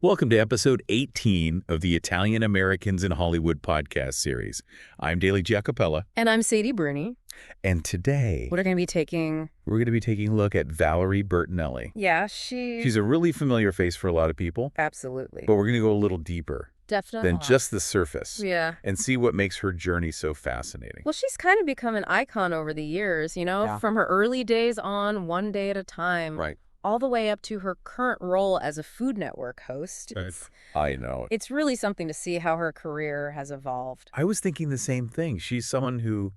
Welcome to episode 18 of the Italian Americans in Hollywood podcast series. I'm Daley Giacopella. And I'm Sadie Bruni. And today, We're going to be taking a look at Valerie Bertinelli. Yeah, She's a really familiar face for a lot of people. Absolutely. But we're going to go a little deeper Definitely. than just the surface. Yeah. And see what makes her journey so fascinating. Well, she's kind of become an icon over the years, from her early days on One Day at a Time. Right. All the way up to her current role as a Food Network host. I know. It's really something to see how her career has evolved. I was thinking the same thing. She's someone who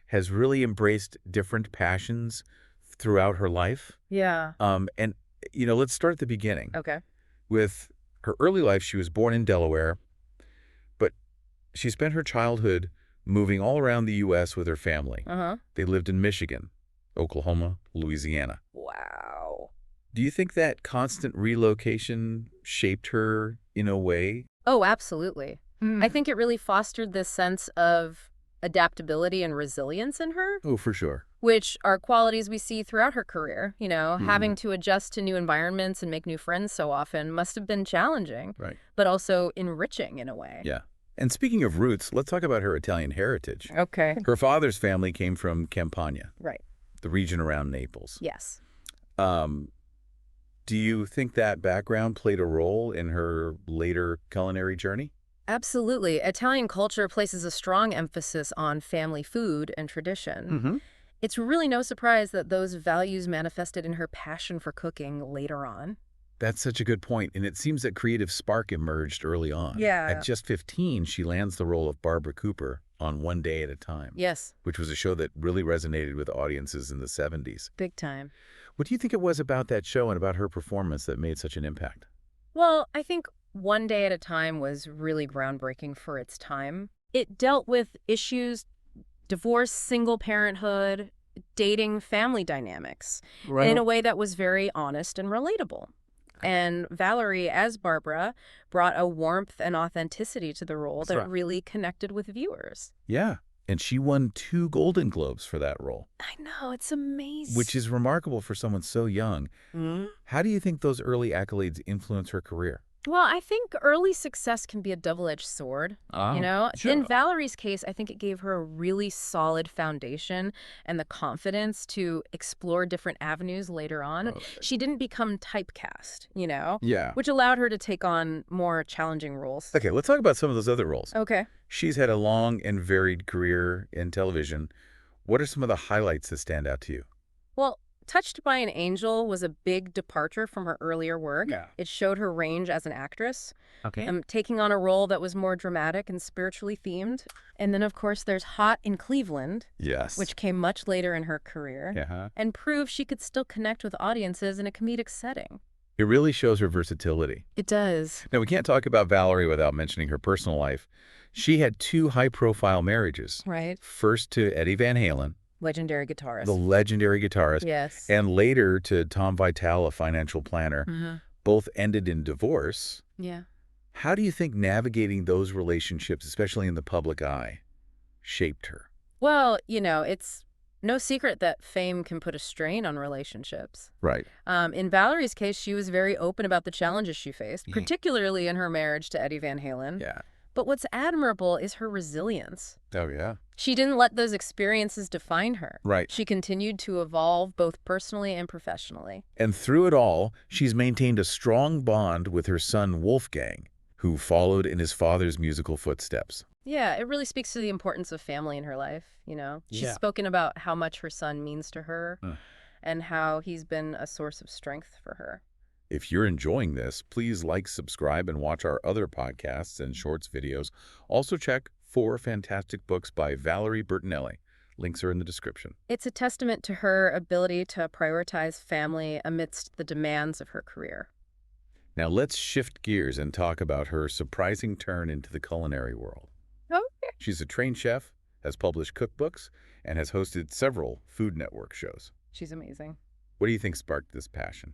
has really embraced different passions throughout her life. Yeah. Let's start at the beginning. Okay. With her early life, she was born in Delaware, but she spent her childhood moving all around the U.S. with her family. Uh-huh. They lived in Michigan, Oklahoma, Louisiana. Wow. Do you think that constant relocation shaped her in a way? Oh, absolutely. I think it really fostered this sense of adaptability and resilience in her. Oh, for sure. Which are qualities we see throughout her career. Having to adjust to new environments and make new friends so often must have been challenging, Right. but also enriching in a way. Yeah. And speaking of roots, let's talk about her Italian heritage. Okay. Her father's family came from Campania, Right. the region around Naples. Yes. Do you think that background played a role in her later culinary journey? Absolutely. Italian culture places a strong emphasis on family food and tradition. Mm-hmm. It's really no surprise that those values manifested in her passion for cooking later on. That's such a good point, and it seems that creative spark emerged early on. Yeah. At just 15, she lands the role of Barbara Cooper on One Day at a Time. Yes. Which was a show that really resonated with audiences in the 70s. Big time. What do you think it was about that show and about her performance that made such an impact? Well, I think One Day at a Time was really groundbreaking for its time. It dealt with issues, divorce, single parenthood, dating, family dynamics, in a way that was very honest and relatable. And Valerie, as Barbara, brought a warmth and authenticity to the role that really connected with viewers. Yeah. And she won 2 Golden Globes for that role. I know, it's amazing. Which is remarkable for someone so young. Mm-hmm. How do you think those early accolades influence her career? Well, I think early success can be a double-edged sword, Sure. In Valerie's case, I think it gave her a really solid foundation and the confidence to explore different avenues later on. Okay. She didn't become typecast, Yeah. which allowed her to take on more challenging roles. Okay, let's talk about some of those other roles. Okay. She's had a long and varied career in television. What are some of the highlights that stand out to you? Well, Touched by an Angel was a big departure from her earlier work. Yeah. It showed her range as an actress. Okay. Taking on a role that was more dramatic and spiritually themed. And then, of course, there's Hot in Cleveland, Yes. which came much later in her career, Yeah. and proved she could still connect with audiences in a comedic setting. It really shows her versatility. It does. Now, we can't talk about Valerie without mentioning her personal life. She had 2 high-profile marriages. Right. First to Eddie Van Halen, Legendary guitarist. the legendary guitarist, Yes. and later to Tom Vitale, a financial planner. Mm-hmm. Both ended in divorce. Yeah. How do you think navigating those relationships, especially in the public eye, shaped her? Well, it's no secret that fame can put a strain on relationships. Right. In Valerie's case, she was very open about the challenges she faced, particularly in her marriage to Eddie Van Halen. Yeah. But what's admirable is her resilience. Oh, yeah. She didn't let those experiences define her. Right. She continued to evolve both personally and professionally. And through it all, she's maintained a strong bond with her son Wolfgang, who followed in his father's musical footsteps. Yeah, it really speaks to the importance of family in her life, She's spoken about how much her son means to her and how he's been a source of strength for her. If you're enjoying this, please like, subscribe, and watch our other podcasts and shorts videos. Also check 4 fantastic books by Valerie Bertinelli. Links are in the description. It's a testament to her ability to prioritize family amidst the demands of her career. Now let's shift gears and talk about her surprising turn into the culinary world. Okay. She's a trained chef, has published cookbooks, and has hosted several Food Network shows. She's amazing. What do you think sparked this passion?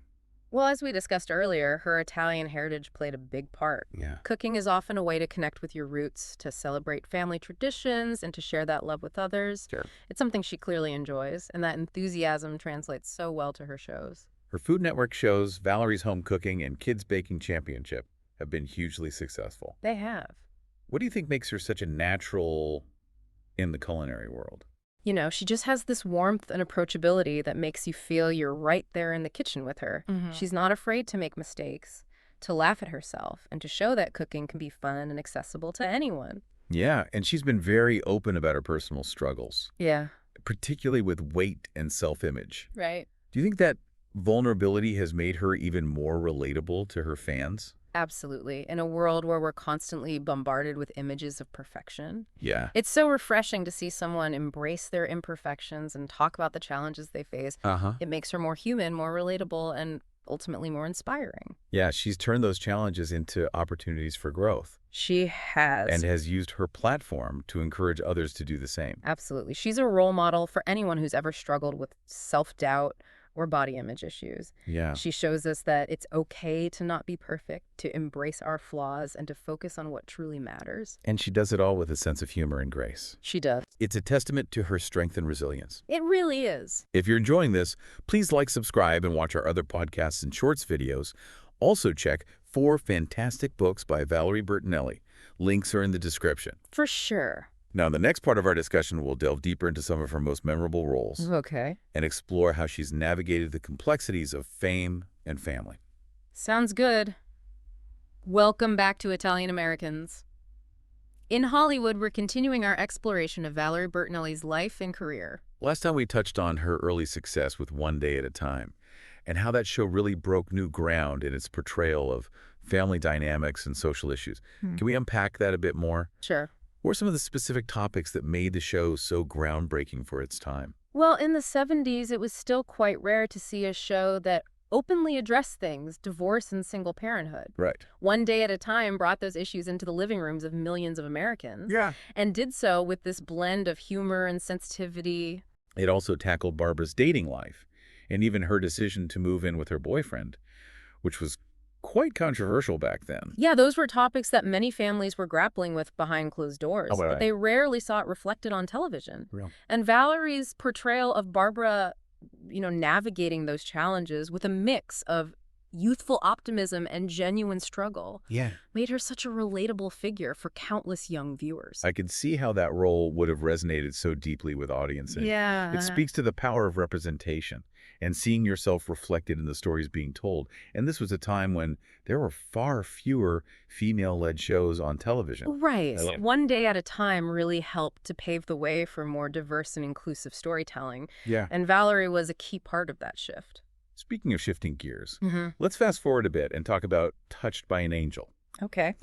Well, as we discussed earlier, her Italian heritage played a big part. Yeah. Cooking is often a way to connect with your roots, to celebrate family traditions, and to share that love with others. Sure. It's something she clearly enjoys, and that enthusiasm translates so well to her shows. Her Food Network shows, Valerie's Home Cooking and Kids Baking Championship, have been hugely successful. They have. What do you think makes her such a natural in the culinary world? You know, she just has this warmth and approachability that makes you feel you're right there in the kitchen with her. She's not afraid to make mistakes, to laugh at herself, and to show that cooking can be fun and accessible to anyone. Yeah, and she's been very open about her personal struggles, Yeah. particularly with weight and self-image. Right. Do you think that vulnerability has made her even more relatable to her fans? Absolutely. In a world where we're constantly bombarded with images of perfection, Yeah. it's so refreshing to see someone embrace their imperfections and talk about the challenges they face. It makes her more human, more relatable, and ultimately more inspiring. Yeah, she's turned those challenges into opportunities for growth She has. and has used her platform to encourage others to do the same. Absolutely. She's a role model for anyone who's ever struggled with self-doubt or body image issues. Yeah. She shows us that it's okay to not be perfect, to embrace our flaws, and to focus on what truly matters. And she does it all with a sense of humor and grace. She does. It's a testament to her strength and resilience. It really is. If you're enjoying this, please like, subscribe, and watch our other podcasts and shorts videos. Also check 4 fantastic books by Valerie Bertinelli. Links are in the description. For sure. Now, in the next part of our discussion, we'll delve deeper into some of her most memorable roles Okay. and explore how she's navigated the complexities of fame and family. Sounds good. Welcome back to Italian Americans. In Hollywood, we're continuing our exploration of Valerie Bertinelli's life and career. Last time we touched on her early success with One Day at a Time and how that show really broke new ground in its portrayal of family dynamics and social issues. Can we unpack that a bit more? Sure. What are some of the specific topics that made the show so groundbreaking for its time? Well, in the 70s, it was still quite rare to see a show that openly addressed things, divorce and single parenthood. Right. One Day at a Time brought those issues into the living rooms of millions of Americans. Yeah. And did so with this blend of humor and sensitivity. It also tackled Barbara's dating life and even her decision to move in with her boyfriend, which was quite controversial back then. Yeah, those were topics that many families were grappling with behind closed doors, Oh, right. but they rarely saw it reflected on television. Real. And Valerie's portrayal of Barbara, navigating those challenges with a mix of youthful optimism and genuine struggle Yeah. made her such a relatable figure for countless young viewers. I could see how that role would have resonated so deeply with audiences. Yeah. It speaks to the power of representation and seeing yourself reflected in the stories being told. And this was a time when there were far fewer female-led shows on television. Right. I love- One Day at a Time really helped to pave the way for more diverse and inclusive storytelling, Yeah. and Valerie was a key part of that shift. Speaking of shifting gears, Mm-hmm. let's fast forward a bit and talk about Touched by an Angel. Okay.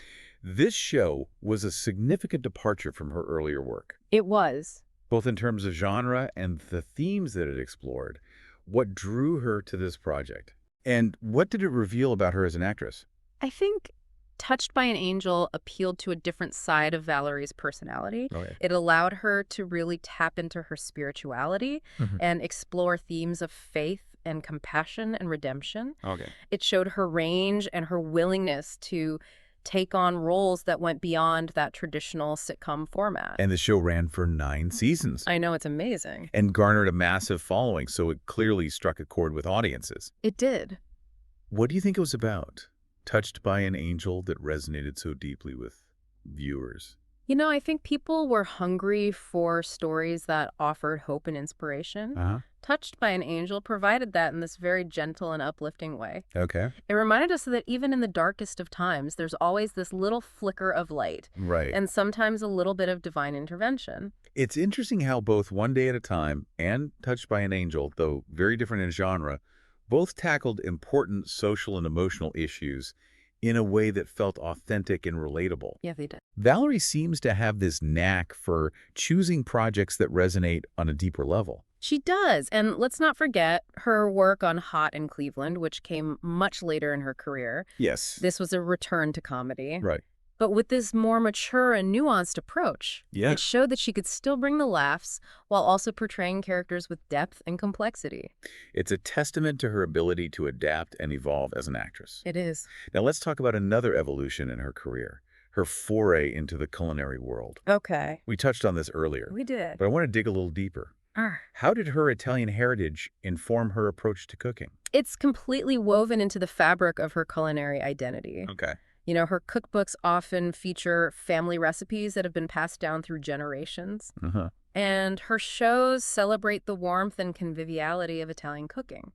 This show was a significant departure from her earlier work, It was. both in terms of genre and the themes that it explored. What drew her to this project? And what did it reveal about her as an actress? I think Touched by an Angel appealed to a different side of Valerie's personality. Okay. It allowed her to really tap into her spirituality and explore themes of faith and compassion and redemption. Okay. It showed her range and her willingness to take on roles that went beyond that traditional sitcom format. And the show ran for 9 seasons I know, it's amazing. and garnered a massive following, so it clearly struck a chord with audiences. It did. What do you think it was about? Touched by an Angel that resonated so deeply with viewers. I think people were hungry for stories that offered hope and inspiration. Uh-huh. Touched by an Angel provided that in this very gentle and uplifting way. Okay. It reminded us that even in the darkest of times, there's always this little flicker of light Right. and sometimes a little bit of divine intervention. It's interesting how both One Day at a Time and Touched by an Angel, though very different in genre, both tackled important social and emotional issues in a way that felt authentic and relatable. Yeah, they did. Valerie seems to have this knack for choosing projects that resonate on a deeper level. She does. And let's not forget her work on Hot in Cleveland, which came much later in her career. Yes. This was a return to comedy. Right. But with this more mature and nuanced approach, Yeah. it showed that she could still bring the laughs while also portraying characters with depth and complexity. It's a testament to her ability to adapt and evolve as an actress. It is. Now let's talk about another evolution in her career, her foray into the culinary world. Okay. We touched on this earlier, We did. but I want to dig a little deeper. How did her Italian heritage inform her approach to cooking? It's completely woven into the fabric of her culinary identity. Okay. Her cookbooks often feature family recipes that have been passed down through generations. Uh-huh. And her shows celebrate the warmth and conviviality of Italian cooking.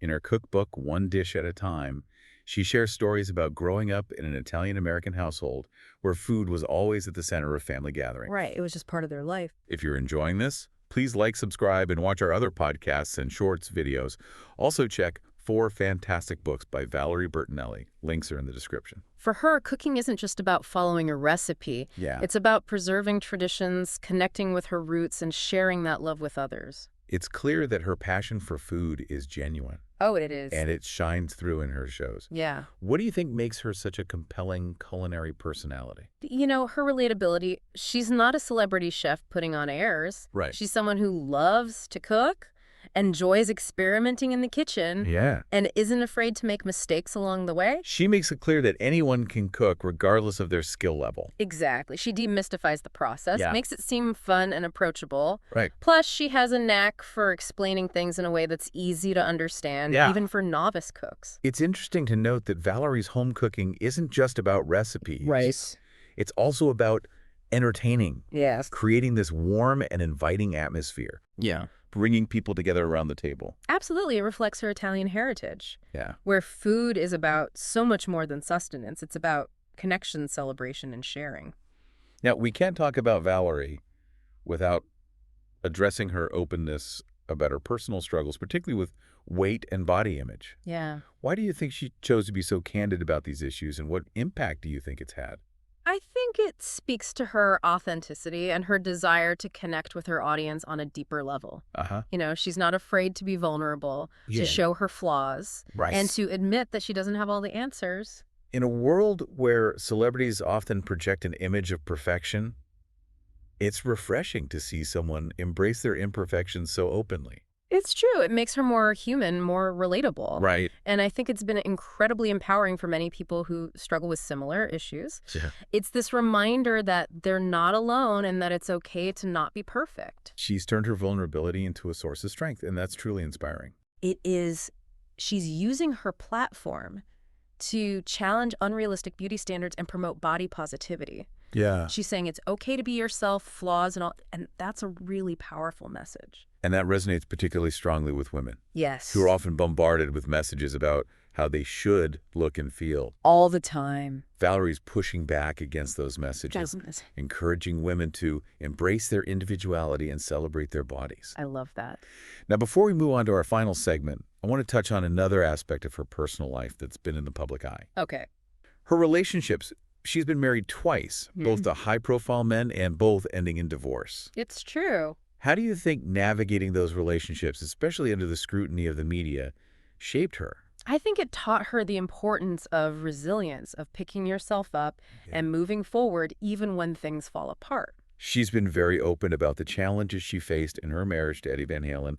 In her cookbook, One Dish at a Time, she shares stories about growing up in an Italian-American household where food was always at the center of family gatherings. Right, it was just part of their life. If you're enjoying this, please like, subscribe, and watch our other podcasts and shorts videos. Also check 4 fantastic books by Valerie Bertinelli. Links are in the description. For her, cooking isn't just about following a recipe. Yeah. It's about preserving traditions, connecting with her roots, and sharing that love with others. It's clear that her passion for food is genuine. Oh, it is. And it shines through in her shows. Yeah. What do you think makes her such a compelling culinary personality? Her relatability, she's not a celebrity chef putting on airs. Right. She's someone who loves to cook, enjoys experimenting in the kitchen, Yeah. and isn't afraid to make mistakes along the way. She makes it clear that anyone can cook regardless of their skill level. Exactly. She demystifies the process, Yeah. makes it seem fun and approachable. Right. Plus, she has a knack for explaining things in a way that's easy to understand, Yeah. even for novice cooks. It's interesting to note that Valerie's home cooking isn't just about recipes. Right. It's also about entertaining, Yes. creating this warm and inviting atmosphere, Yeah. bringing people together around the table. Absolutely. It reflects her Italian heritage, Yeah. where food is about so much more than sustenance. It's about connection, celebration, and sharing. Now, we can't talk about Valerie without addressing her openness about her personal struggles, particularly with weight and body image. Yeah. Why do you think she chose to be so candid about these issues, and what impact do you think it's had? I think it speaks to her authenticity and her desire to connect with her audience on a deeper level. Uh-huh. She's not afraid to be vulnerable, Yeah. to show her flaws, Right. and to admit that she doesn't have all the answers. In a world where celebrities often project an image of perfection, it's refreshing to see someone embrace their imperfections so openly. It's true. It makes her more human, more relatable. Right. And I think it's been incredibly empowering for many people who struggle with similar issues. Yeah. It's this reminder that they're not alone and that it's okay to not be perfect. She's turned her vulnerability into a source of strength, and that's truly inspiring. It is, she's using her platform to challenge unrealistic beauty standards and promote body positivity. Yeah. She's saying it's okay to be yourself, flaws and all, and that's a really powerful message. And that resonates particularly strongly with women, Yes. who are often bombarded with messages about how they should look and feel. All the time. Valerie's pushing back against those messages, encouraging women to embrace their individuality and celebrate their bodies. I love that. Now, before we move on to our final segment, I want to touch on another aspect of her personal life that's been in the public eye. Okay. Her relationships. She's been married twice, both to high-profile men and both ending in divorce. It's true. How do you think navigating those relationships, especially under the scrutiny of the media, shaped her? I think it taught her the importance of resilience, of picking yourself up and moving forward even when things fall apart. She's been very open about the challenges she faced in her marriage to Eddie Van Halen,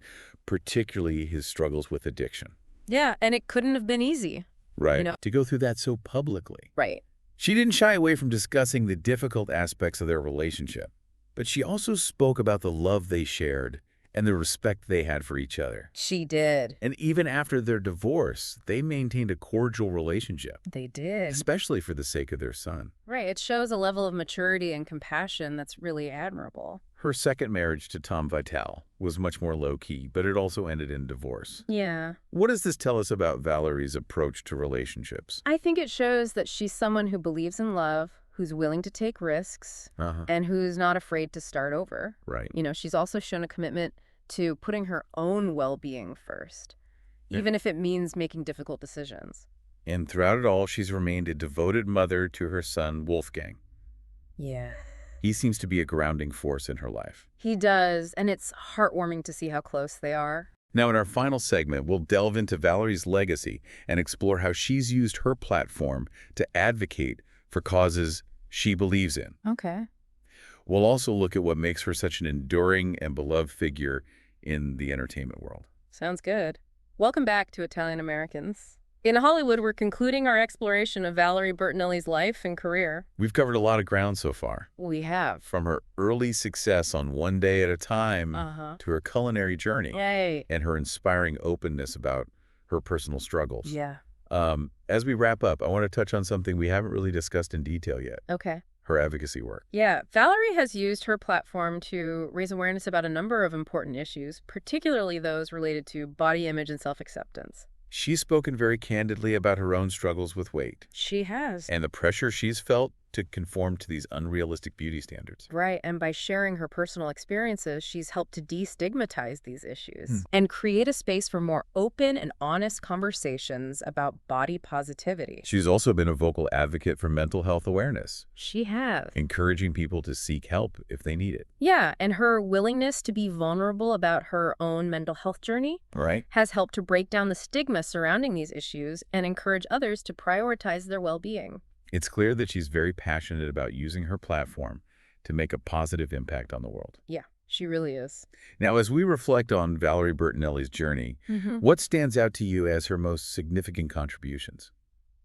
particularly his struggles with addiction. Yeah, and it couldn't have been easy. Right. To go through that so publicly. Right. She didn't shy away from discussing the difficult aspects of their relationship, but she also spoke about the love they shared and the respect they had for each other. She did. And even after their divorce, they maintained a cordial relationship, They did. especially for the sake of their son. Right. It shows a level of maturity and compassion that's really admirable. Her second marriage to Tom Vitale was much more low-key, but it also ended in divorce. Yeah. What does this tell us about Valerie's approach to relationships? I think it shows that she's someone who believes in love, who's willing to take risks, and who's not afraid to start over. Right. She's also shown a commitment to putting her own well-being first, even if it means making difficult decisions. And throughout it all, she's remained a devoted mother to her son, Wolfgang. Yeah. He seems to be a grounding force in her life. He does, and it's heartwarming to see how close they are. Now, in our final segment, we'll delve into Valerie's legacy and explore how she's used her platform to advocate for causes she believes in. Okay. We'll also look at what makes her such an enduring and beloved figure in the entertainment world. Sounds good. Welcome back to Italian Americans. In Hollywood, we're concluding our exploration of Valerie Bertinelli's life and career. We've covered a lot of ground so far. We have. From her early success on One Day at a Time to her culinary journey Yay. and her inspiring openness about her personal struggles. Yeah. As we wrap up, I want to touch on something we haven't really discussed in detail yet, Okay. her advocacy work. Yeah, Valerie has used her platform to raise awareness about a number of important issues, particularly those related to body image and self-acceptance. She's spoken very candidly about her own struggles with weight She has. and the pressure she's felt to conform to these unrealistic beauty standards. Right, and by sharing her personal experiences, she's helped to destigmatize these issues Hmm. and create a space for more open and honest conversations about body positivity. She's also been a vocal advocate for mental health awareness, She has. encouraging people to seek help if they need it. Yeah, and her willingness to be vulnerable about her own mental health journey Right? has helped to break down the stigma surrounding these issues and encourage others to prioritize their well-being. It's clear that she's very passionate about using her platform to make a positive impact on the world. Yeah, she really is. Now, as we reflect on Valerie Bertinelli's journey, Mm-hmm. what stands out to you as her most significant contributions?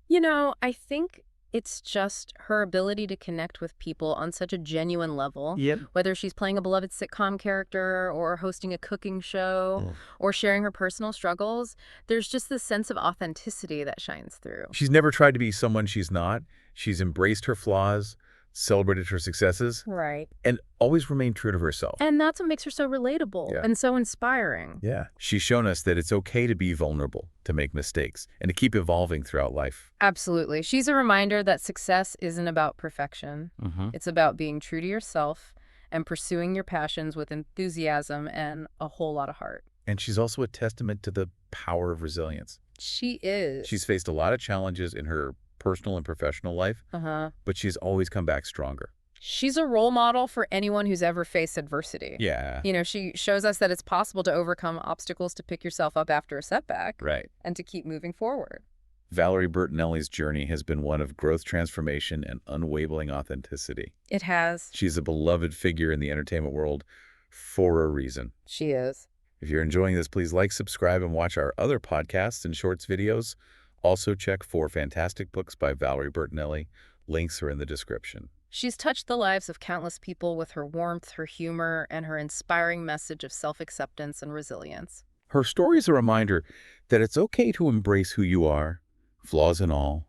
You know, I think it's just her ability to connect with people on such a genuine level. Yep. Whether she's playing a beloved sitcom character or hosting a cooking show or sharing her personal struggles, there's just this sense of authenticity that shines through. She's never tried to be someone she's not. She's embraced her flaws, celebrated her successes, Right. and always remained true to herself. And that's what makes her so relatable Yeah. and so inspiring. Yeah. She's shown us that it's okay to be vulnerable, to make mistakes, and to keep evolving throughout life. Absolutely. She's a reminder that success isn't about perfection. It's about being true to yourself and pursuing your passions with enthusiasm and a whole lot of heart. And she's also a testament to the power of resilience. She is. She's faced a lot of challenges in her personal and professional life, Uh-huh. but she's always come back stronger. She's a role model for anyone who's ever faced adversity. Yeah. You know, she shows us that it's possible to overcome obstacles, to pick yourself up after a setback, Right. and to keep moving forward. Valerie Bertinelli's journey has been one of growth, transformation, and unwavering authenticity. It has. She's a beloved figure in the entertainment world for a reason. She is. If you're enjoying this, please like, subscribe, and watch our other podcasts and shorts videos. Also check for fantastic books by Valerie Bertinelli. Links are in the description. She's touched the lives of countless people with her warmth, her humor, and her inspiring message of self-acceptance and resilience. Her story is a reminder that it's okay to embrace who you are, flaws and all,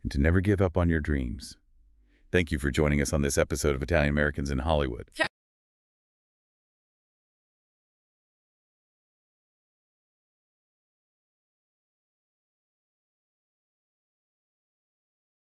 and to never give up on your dreams. Thank you for joining us on this episode of Italian Americans in Hollywood.